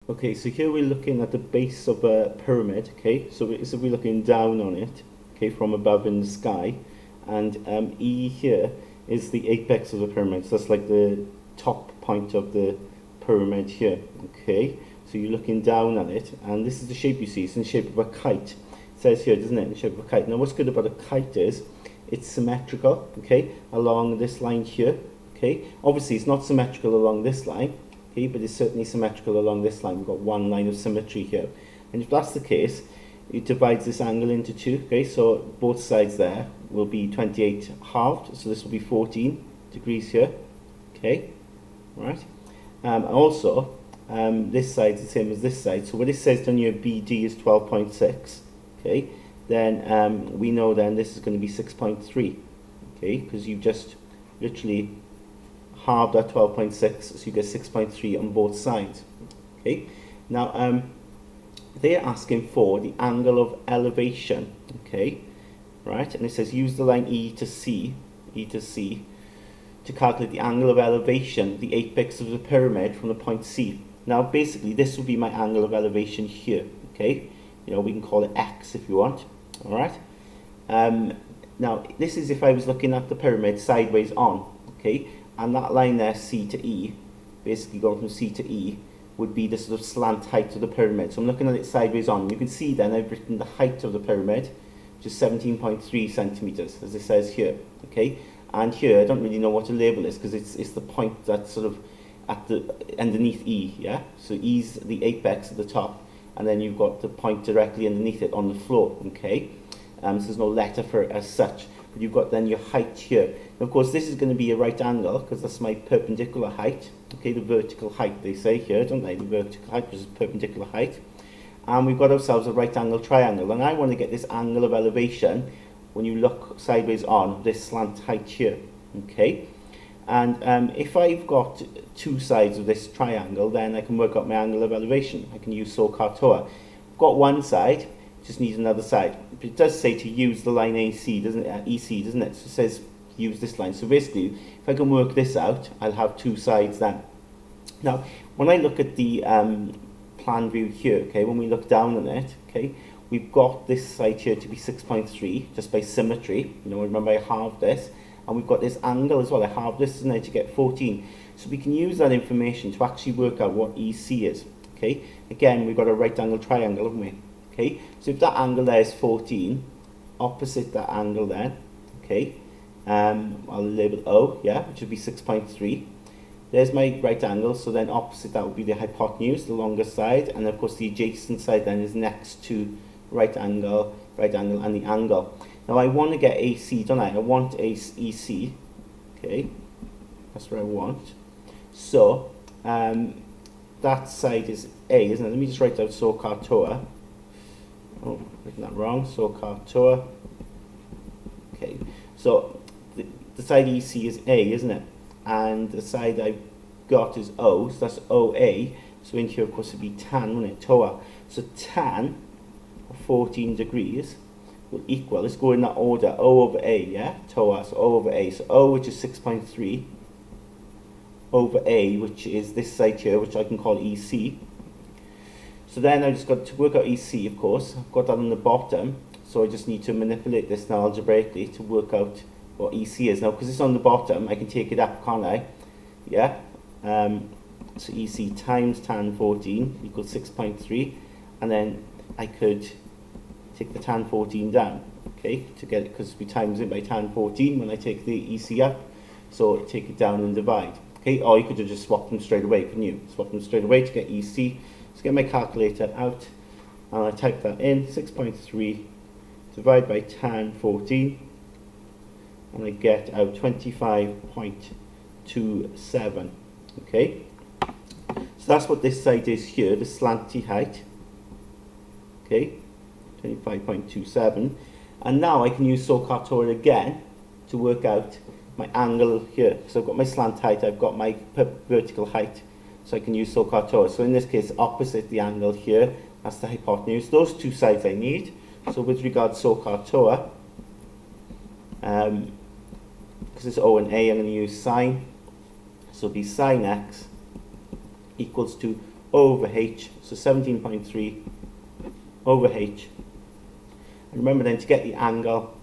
Okay, so here we're looking at the base of a pyramid, okay? So we're looking down on it, okay, from above in the sky. And E here is the apex of the pyramid. So that's like the top point of the pyramid here, okay? So you're looking down at it, and this is the shape you see. It's in the shape of a kite. It says here, doesn't it, in the shape of a kite. Now what's good about a kite is it's symmetrical, okay, along this line here, okay? Obviously it's not symmetrical along this line, okay, but it's certainly symmetrical along this line. We've got one line of symmetry here. And if that's the case, it divides this angle into two, okay? So both sides there will be 28 halved, so this will be 14 degrees here, okay? Right? And also, this side is the same as this side. So what it says down here, BD is 12.6, okay? Then we know then this is going to be 6.3, okay? Because you just literally halved that 12.6, so you get 6.3 on both sides, okay? Now, they're asking for the angle of elevation, okay? Right? And it says use the line E to C, to calculate the angle of elevation, the apex of the pyramid from the point C. Now, basically, this will be my angle of elevation here, okay? You know, we can call it X if you want, all right? Now, this is if I was looking at the pyramid sideways on, okay? And that line there, C to E, basically going from C to E, would be the sort of slant height of the pyramid. So I'm looking at it sideways on. You can see then I've written the height of the pyramid, which is 17.3 centimeters, as it says here, okay? And here, I don't really know what to label this, because it's the point that's sort of at the underneath E, yeah? So E's the apex at the top, and then you've got the point directly underneath it on the floor, okay? So there's no letter for it as such, but you've got then your height here. And of course, this is going to be a right angle, because that's my perpendicular height, okay? The vertical height, they say here, don't they? The vertical height, which is perpendicular height. And we've got ourselves a right angle triangle, and I want to get this angle of elevation when you look sideways on this slant height here, okay? And if I've got two sides of this triangle, then I can work out my angle of elevation. I can use SOHCAHTOA. I've got one side, just need another side. But it does say to use the line AC, doesn't it? EC, doesn't it? So it says use this line. So basically, if I can work this out, I'll have two sides then. Now, when I look at the plan view here, okay, when we look down on it, okay, we've got this side here to be 6.3, just by symmetry. You know, remember I halved this. And we've got this angle as well. I halved this, isn't it, to get 14. So we can use that information to actually work out what EC is, okay? Again, we've got a right angle triangle, haven't we? Okay, so if that angle there is 14, opposite that angle then, okay, I'll label O, yeah, which would be 6.3. There's my right angle, so then opposite that would be the hypotenuse, the longer side, and of course the adjacent side then is next to right angle, and the angle. Now I want to get AC, don't I? I want EC, okay, that's what I want. So that side is A, isn't it? Let me just write out SOHCAHTOA. Oh, written that wrong, SOHCAHTOA. Okay, so the side EC is A, isn't it? And the side I've got is O, so that's OA. So in here, of course, it'd be tan, wouldn't it? TOA. So tan of 14 degrees will equal, let's go in that order, O over A, yeah? TOA, so O over A. So O, which is 6.3, over A, which is this side here, which I can call EC. So then I just got to work out EC, of course. I've got that on the bottom, so I just need to manipulate this now algebraically to work out what EC is. Now, because it's on the bottom, I can take it up, can't I? Yeah? So EC times tan 14 equals 6.3, and then I could take the tan 14 down, okay, to get it, because we times it by tan 14 when I take the EC up, so take it down and divide, okay, or you could have just swapped them straight away, couldn't you? Swap them straight away to get EC. Let's get my calculator out, and I type that in, 6.3 divide by tan 14, and I get out 25.27, okay? So that's what this side is here, the slanty height, okay, 25.27, and now I can use SOHCAHTOA again to work out my angle here. So I've got my slant height, I've got my vertical height, so I can use SOHCAHTOA. So in this case, opposite the angle here, that's the hypotenuse. Those two sides I need. So with regard to SOHCAHTOA, because it's O and A, I'm going to use sine. So it'll be sine x equals to over h, so 17.3 over h. And remember then, to get the angle,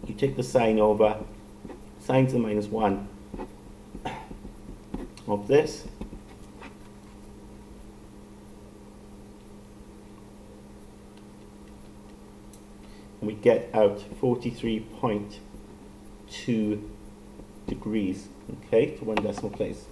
you take the sine over sine to the minus 1 of this, and we get out 43.2 degrees, okay, to 1 decimal place.